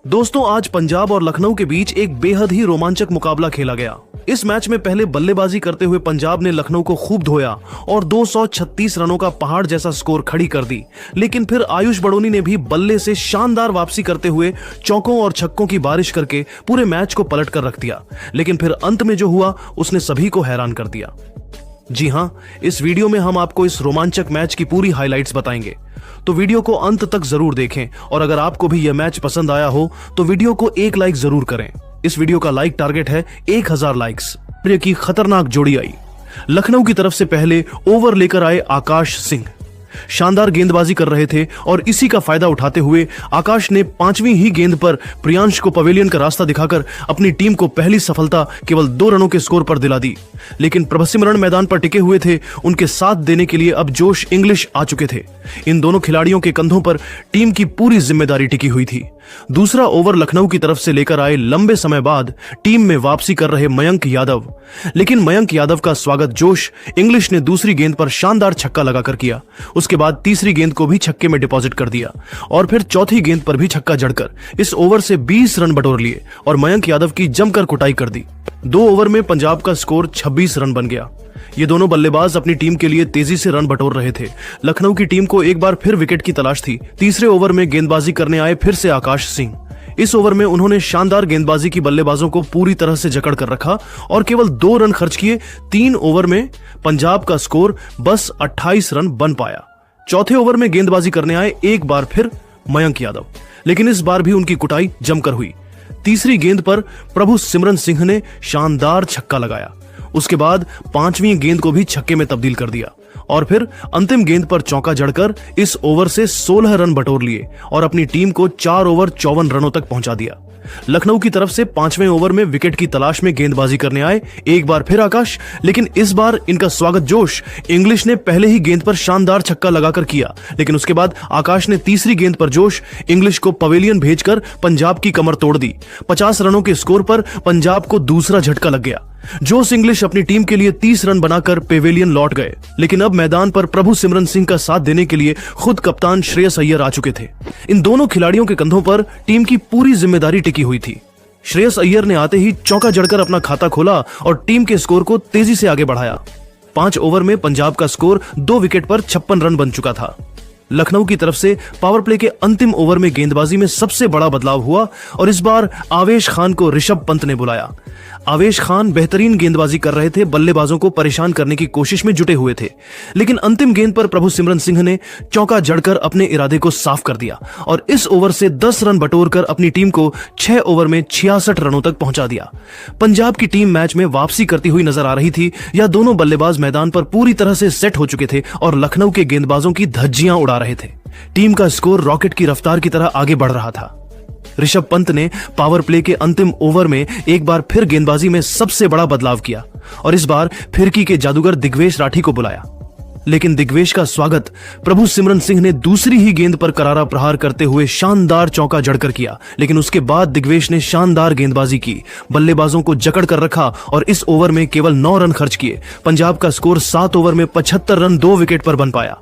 दोस्तों, आज पंजाब और लखनऊ के बीच एक बेहद ही रोमांचक मुकाबला खेला गया। इस मैच में पहले बल्लेबाजी करते हुए पंजाब ने लखनऊ को खूब धोया और 236 रनों का पहाड़ जैसा स्कोर खड़ी कर दी। लेकिन फिर आयुष बड़ोनी ने भी बल्ले से शानदार वापसी करते हुए चौकों और छक्कों की बारिश करके पूरे मैच को पलट कर रख दिया। लेकिन फिर अंत में जो हुआ उसने सभी को हैरान कर दिया। जी हां, इस वीडियो में हम आपको इस रोमांचक मैच की पूरी हाइलाइट्स बताएंगे, तो वीडियो को अंत तक जरूर देखें। और अगर आपको भी यह मैच पसंद आया हो तो वीडियो को एक लाइक जरूर करें। इस वीडियो का लाइक टारगेट है 1000 लाइक्स। की खतरनाक जोड़ी आई। लखनऊ की तरफ से पहले ओवर लेकर आए आकाश सिंह शानदार गेंदबाजी कर रहे थे और इसी का फायदा उठाते हुए आकाश ने 5वीं ही गेंद पर प्रियांश को पवेलियन का रास्ता दिखाकर अपनी टीम को पहली सफलता केवल 2 रनों के स्कोर पर दिला दी। लेकिन प्रभसिमरन मैदान पर टिके हुए थे। उनके साथ देने के लिए अब जोश इंग्लिश आ चुके थे। इन दोनों खिलाड़ियों के कंधों पर टीम की पूरी जिम्मेदारी टिकी हुई थी। दूसरा ओवर लखनऊ की तरफ से लेकर आए लंबे समय बाद टीम में वापसी कर रहे मयंक यादव। लेकिन मयंक यादव का स्वागत जोश इंग्लिश ने दूसरी गेंद पर शानदार छक्का लगाकर किया। उसके बाद तीसरी गेंद को भी छक्के में डिपॉजिट कर दिया और फिर चौथी गेंद पर भी छक्का जड़कर इस ओवर से 20 रन बटोर लिए और मयंक यादव की जमकर कुटाई कर दी। 2 ओवर में पंजाब का स्कोर 26 रन बन गया। ये दोनों बल्लेबाज अपनी टीम के लिए तेजी से रन बटोर रहे थे। लखनऊ की टीम को एक बार फिर विकेट की तलाश थी। तीसरे ओवर में गेंदबाजी करने आए फिर से आकाश सिंह। इस ओवर में उन्होंने शानदार गेंदबाजी की बल्लेबाजों को पूरी तरह से जकड़ कर रखा और केवल 2 रन खर्च किए। 3 ओवर में पंजाब का स्कोर बस 28 रन बन पाया। चौथे ओवर में गेंदबाजी करने आए एक बार फिर मयंक यादव, लेकिन इस बार भी उनकी कुटाई जमकर हुई। तीसरी गेंद पर प्रभसिमरन सिंह ने शानदार छक्का लगाया। उसके बाद 5वीं गेंद को भी छक्के में तब्दील कर दिया और फिर अंतिम गेंद पर चौका जड़कर इस ओवर से 16 रन बटोर लिए और अपनी टीम को 4 ओवर 54 रनों तक पहुंचा दिया। लखनऊ की तरफ से 5वें ओवर में विकेट की तलाश में गेंदबाजी करने आए एक बार फिर आकाश, लेकिन इस बार इनका स्वागत जोश इंग्लिश ने पहले ही गेंद पर शानदार छक्का लगाकर किया। लेकिन उसके बाद आकाश ने तीसरी गेंद पर जोश इंग्लिश को पवेलियन भेजकर पंजाब की कमर तोड़ दी। 50 रनों के स्कोर पर पंजाब को दूसरा झटका लग गया। जोश इंग्लिश अपनी टीम के लिए 30 रन बनाकर पेवेलियन लौट गए। लेकिन अब मैदान पर प्रभसिमरन सिंह का साथ देने के लिए खुद कप्तान श्रेयस अय्यर आ चुके थे। इन दोनों खिलाड़ियों के कंधों पर टीम की पूरी जिम्मेदारी टिकी हुई थी। श्रेयस अय्यर ने आते ही चौका जड़कर अपना खाता खोला और टीम के स्कोर को तेजी से आगे बढ़ाया। 5 ओवर में पंजाब का स्कोर 2 विकेट पर 56 रन बन चुका था। लखनऊ की तरफ से पावर प्ले के अंतिम ओवर में गेंदबाजी में सबसे बड़ा बदलाव हुआ और इस बार आवेश खान को ऋषभ पंत ने बुलाया। आवेश खान बेहतरीन गेंदबाजी कर रहे थे, बल्लेबाजों को परेशान करने की कोशिश में जुटे हुए थे। लेकिन अंतिम गेंद पर प्रभसिमरन सिंह ने चौका जड़कर अपने इरादे को साफ कर दिया और इस ओवर से 10 रन बटोरकर अपनी टीम को 6 ओवर में 66 रनों तक पहुंचा दिया। पंजाब की टीम मैच में वापसी करती हुई नजर आ रही थी। यह दोनों बल्लेबाज मैदान पर पूरी तरह से सेट हो चुके थे और लखनऊ के गेंदबाजों की धज्जियां उड़ा रहे थे। टीम का स्कोर रॉकेट की रफ्तार की तरह आगे बढ़ रहा था। ऋषभ पंत ने पावर प्ले के अंतिम ओवर में एक बार फिर गेंदबाजी में सबसे बड़ा बदलाव किया और इस बार फिरकी के जादूगर दिग्वेश राठी को बुलाया। लेकिन दिग्वेश का स्वागत प्रभसिमरन सिंह ने दूसरी ही गेंद पर करारा प्रहार करते हुए शानदार चौका जड़कर किया। लेकिन उसके बाद दिग्वेश ने शानदार गेंदबाजी की, बल्लेबाजों को जकड़ कर रखा और इस ओवर में केवल 9 रन खर्च किए। पंजाब का स्कोर 7 ओवर में 75 रन 2 विकेट पर बन पाया।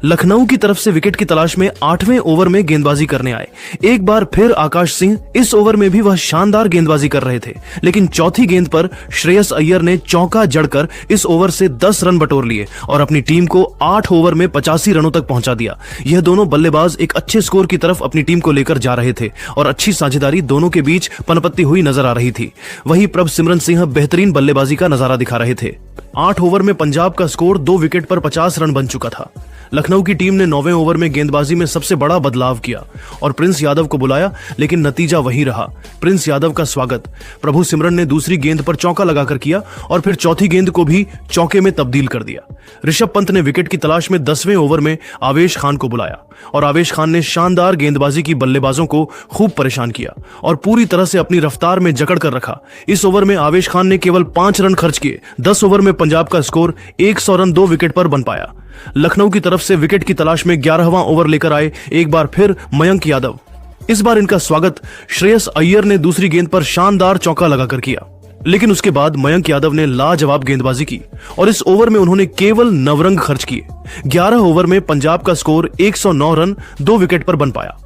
लखनऊ की तरफ से विकेट की तलाश में 8वें ओवर में गेंदबाजी करने आए एक बार फिर आकाश सिंह। इस ओवर में भी वह शानदार गेंदबाजी कर रहे थे। लेकिन चौथी गेंद पर श्रेयस अय्यर ने चौका जड़कर इस ओवर से 10 रन बटोर लिए और अपनी टीम को 8 ओवर में 85 रनों तक पहुंचा दिया। यह दोनों बल्लेबाज एक अच्छे स्कोर की तरफ अपनी टीम को लेकर जा रहे थे और अच्छी साझेदारी दोनों के बीच पनपत्ती हुई नजर आ रही थी। वहीं प्रभसिमरन सिंह बेहतरीन बल्लेबाजी का नजारा दिखा रहे थे। 8 ओवर में पंजाब का स्कोर 2 विकेट पर 50 रन बन चुका था। लखनऊ की टीम ने 9वें ओवर में गेंदबाजी में सबसे बड़ा बदलाव किया और प्रिंस यादव को बुलाया, लेकिन नतीजा वही रहा। प्रिंस यादव का स्वागत प्रभसिमरन ने दूसरी गेंद पर चौका लगाकर किया और फिर चौथी गेंद को भी चौके में तब्दील कर दिया। ऋषभ पंत ने विकेट की तलाश में 10वें ओवर में आवेश खान को बुलाया और आवेश खान ने शानदार गेंदबाजी की बल्लेबाजों को खूब परेशान किया और पूरी तरह से अपनी रफ्तार में जकड़ कर रखा। इस ओवर में आवेश खान ने केवल 5 रन खर्च किए। 10 ओवर में पंजाब का स्कोर 100 रन 2 विकेट पर बन पाया। लखनऊ की तरफ से विकेट की तलाश में 11वां ओवर लेकर आए एक बार फिर मयंक यादव। इस बार इनका स्वागत श्रेयस अय्यर ने दूसरी गेंद पर शानदार चौका लगाकर किया। लेकिन उसके बाद मयंक यादव ने लाजवाब गेंदबाजी की और इस ओवर में उन्होंने केवल 9 रन खर्च किए। 11 ओवर में पंजाब का स्कोर 109 रन 2 विकेट पर बन पाया।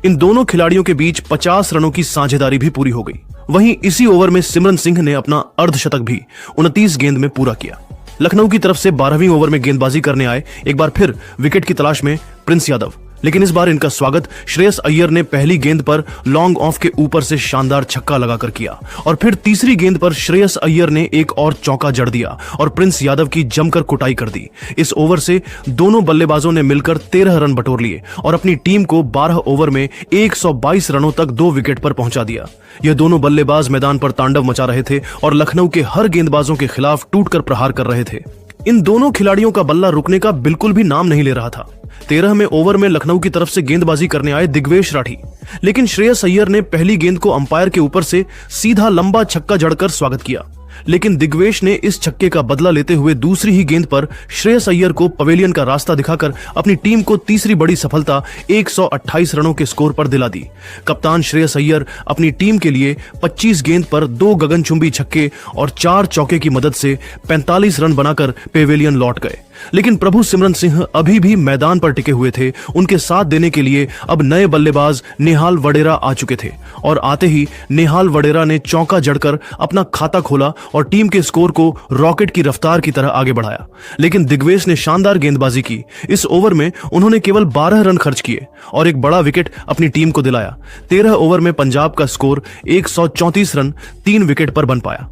इन दोनों खिलाड़ियों के बीच 50 रनों की साझेदारी भी पूरी हो गई। वहीं इसी ओवर में सिमरन सिंह ने अपना अर्धशतक भी 29 गेंद में पूरा किया। लखनऊ की तरफ से 12वीं ओवर में गेंदबाजी करने आए एक बार फिर विकेट की तलाश में प्रिंस यादव, लेकिन इस बार इनका स्वागत श्रेयस अय्यर ने पहली गेंद पर लॉन्ग ऑफ के ऊपर से शानदार छक्का लगाकर किया और फिर तीसरी गेंद पर श्रेयस अय्यर ने एक और चौका जड़ दिया और प्रिंस यादव की जमकर कुटाई कर दी। इस ओवर से दोनों बल्लेबाजों ने मिलकर 13 रन बटोर लिए और अपनी टीम को 12 ओवर में 122 रनों तक 2 विकेट पर पहुंचा दिया। यह दोनों बल्लेबाज मैदान पर तांडव मचा रहे थे और लखनऊ के हर गेंदबाजों के खिलाफ टूटकर प्रहार कर रहे थे। इन दोनों खिलाड़ियों का बल्ला रुकने का बिल्कुल भी नाम नहीं ले रहा था। 13वें ओवर में लखनऊ की तरफ से गेंदबाजी करने आए दिग्वेश राठी, लेकिन श्रेयस अय्यर ने पहली गेंद को अंपायर के ऊपर से सीधा लंबा छक्का जड़कर स्वागत किया, लेकिन दिग्वेश ने इस छक्के का बदला लेते हुए दूसरी ही गेंद पर श्रेयस अय्यर को पवेलियन का रास्ता दिखाकर अपनी टीम को तीसरी बड़ी सफलता 128 रनों के स्कोर पर दिला दी। कप्तान श्रेयस अय्यर अपनी टीम के लिए 25 गेंद पर 2 गगनचुंबी छक्के और 4 चौके की मदद से 45 रन बनाकर पेवेलियन लौट गए, लेकिन प्रभु सिमरन सिंह अभी भी मैदान पर टिके हुए थे। उनके साथ देने के लिए अब नए बल्लेबाज निहाल वडेरा आ चुके थे और आते ही निहाल वडेरा ने चौका जड़कर अपना खाता खोला और टीम के स्कोर को रॉकेट की रफ्तार की तरह आगे बढ़ाया। लेकिन दिग्वेश ने शानदार गेंदबाजी की। इस ओवर में उन्होंने केवल 12 रन खर्च किए और एक बड़ा विकेट अपनी टीम को दिलाया। 13 ओवर में पंजाब का स्कोर 134 रन 3 विकेट पर बन पाया।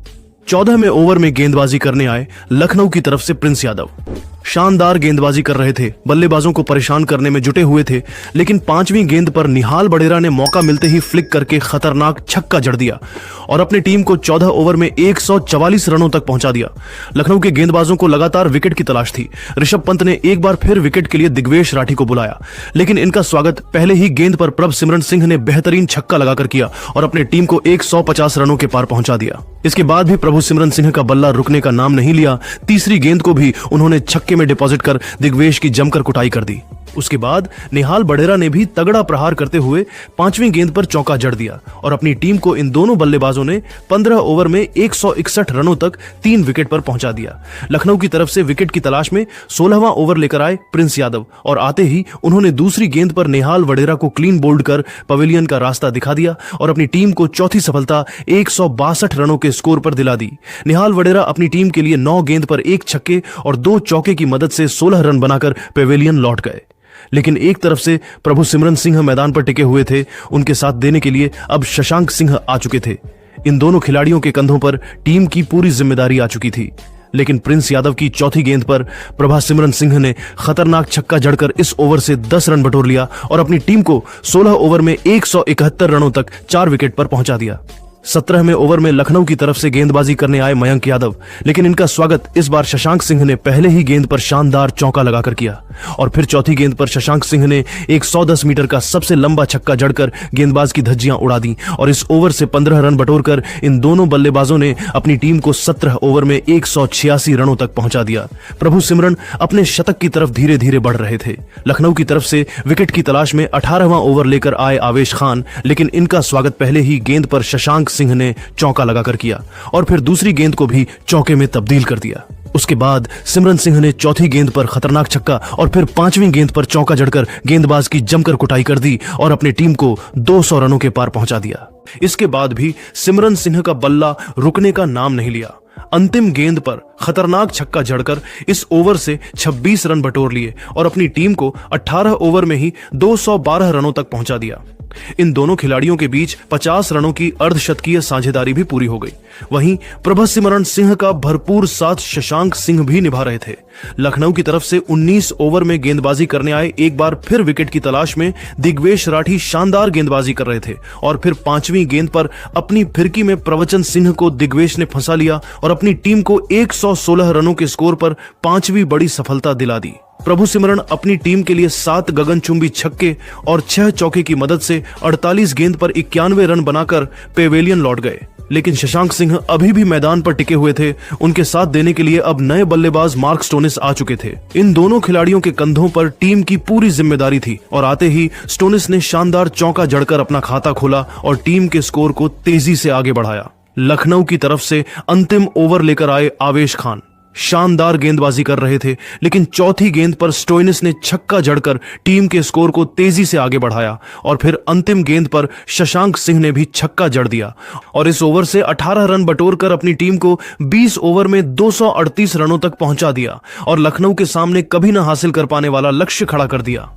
14वें ओवर में गेंदबाजी करने आए लखनऊ की तरफ से प्रिंस यादव। शानदार गेंदबाजी कर रहे थे, बल्लेबाजों को परेशान करने में जुटे हुए थे, लेकिन 5वीं गेंद पर निहाल वडेरा ने मौका मिलते ही फ्लिक करके खतरनाक छक्का जड़ दिया और अपनी टीम को 14 ओवर में 144 रनों तक पहुंचा दिया। लखनऊ के गेंदबाजों को लगातार विकेट की तलाश थी। ऋषभ पंत ने एक बार फिर विकेट के लिए दिग्वेश राठी को बुलाया, लेकिन इनका स्वागत पहले ही गेंद पर प्रभ सिमरन सिंह ने बेहतरीन छक्का लगाकर किया और अपनी टीम को 150 रनों के पार पहुंचा दिया। इसके बाद भी प्रभु सिमरन सिंह का बल्ला रुकने का नाम नहीं लिया। तीसरी गेंद को भी उन्होंने छक्के में डिपॉजिट कर दिग्वेश की जमकर कुटाई कर दी। उसके बाद निहाल वडेरा ने भी तगड़ा प्रहार करते हुए 5वीं गेंद पर चौका जड़ दिया और अपनी टीम को इन दोनों बल्लेबाजों ने 15 ओवर में 161 रनों तक 3 विकेट पर पहुंचा दिया। लखनऊ की तरफ से विकेट की तलाश में 16वां ओवर लेकर आए प्रिंस यादव और आते ही उन्होंने दूसरी गेंद पर निहाल वडेरा को क्लीन बोल्ड कर पवेलियन का रास्ता दिखा दिया और अपनी टीम को चौथी सफलता 162 रनों के स्कोर पर दिला दी। निहाल वडेरा अपनी टीम के लिए 9 गेंद पर 1 छक्के और 2 चौके की मदद से 16 रन बनाकर पवेलियन लौट गए। लेकिन एक तरफ से प्रभु सिमरन सिंह मैदान पर टिके हुए थे, उनके साथ देने के लिए अब शशांक सिंह आ चुके थे। इन दोनों खिलाड़ियों के कंधों पर टीम की पूरी जिम्मेदारी आ चुकी थी, लेकिन प्रिंस यादव की चौथी गेंद पर प्रभा सिमरन सिंह ने खतरनाक छक्का जड़कर इस ओवर से 10 रन बटोर लिया और अपनी टीम को 16 ओवर में 171 रनों तक 4 विकेट पर पहुंचा दिया। 17वें ओवर में लखनऊ की तरफ से गेंदबाजी करने आए मयंक यादव, लेकिन इनका स्वागत इस बार शशांक सिंह ने पहले ही गेंद पर शानदार चौका लगाकर किया और फिर चौथी गेंद पर शशांक सिंह ने 110 मीटर का सबसे लंबा छक्का जड़कर गेंदबाज की धज्जियां उड़ा दी और इस ओवर से 15 रन बटोरकर इन दोनों बल्लेबाजों ने अपनी टीम को 17 ओवर में 186 रनों तक पहुंचा दिया। प्रभु सिमरन अपने शतक की तरफ धीरे धीरे बढ़ रहे थे। लखनऊ की तरफ से विकेट की तलाश में 18वां ओवर लेकर आए आवेश खान, लेकिन इनका स्वागत पहले ही गेंद पर शशांक सिंह ने चौका लगाकर किया और फिर दूसरी गेंद को भी चौके में तब्दील कर दिया। उसके बाद सिमरन सिंह ने चौथी गेंद पर खतरनाक छक्का और फिर 5वीं गेंद पर चौका जड़कर गेंदबाज की जमकर कुटाई कर दी और अपनी टीम को 200 रनों के पार पहुंचा दिया। इसके बाद भी सिमरन सिंह का बल्ला रुकने का नाम नहीं लिया। अंतिम गेंद पर खतरनाक छक्का जड़कर इस ओवर से 26 रन बटोर लिए और अपनी टीम को 18 ओवर में ही 212 रनों तक पहुंचा दिया। इन दोनों खिलाड़ियों के बीच 50 रनों की अर्धशतकीय साझेदारी भी पूरी हो गई। वहीं प्रभा सिमरन सिंह का भरपूर साथ शशांक सिंह भी निभा रहे थे। लखनऊ की तरफ से 19 ओवर में गेंदबाजी करने आए एक बार फिर विकेट की तलाश में दिग्वेश राठी शानदार गेंदबाजी कर रहे थे और फिर 5वीं गेंद पर अपनी फिरकी में प्रवचन सिंह को दिग्वेश ने फंसा लिया और अपनी टीम को 116 रनों के स्कोर पर 5वीं बड़ी सफलता दिला दी। प्रभु सिमरन अपनी टीम के लिए 7 गगनचुंबी छक्के और 6 चौके की मदद से 48 गेंद पर 91 रन बनाकर पेवेलियन लौट गए, लेकिन शशांक सिंह अभी भी मैदान पर टिके हुए थे। उनके साथ देने के लिए अब नए बल्लेबाज मार्क स्टोनिस आ चुके थे। इन दोनों खिलाड़ियों के कंधों पर टीम की पूरी जिम्मेदारी थी और आते ही स्टोनिस ने शानदार चौका जड़कर अपना खाता खोला और टीम के स्कोर को तेजी से आगे बढ़ाया। लखनऊ की तरफ से अंतिम ओवर लेकर आए आवेश खान, शानदार गेंदबाजी कर रहे थे, लेकिन चौथी गेंद पर स्टोइनिस ने छक्का जड़कर टीम के स्कोर को तेजी से आगे बढ़ाया और फिर अंतिम गेंद पर शशांक सिंह ने भी छक्का जड़ दिया और इस ओवर से 18 रन बटोरकर अपनी टीम को 20 ओवर में 238 रनों तक पहुंचा दिया और लखनऊ के सामने कभी न हासिल कर पाने वाला लक्ष्य खड़ा कर दिया।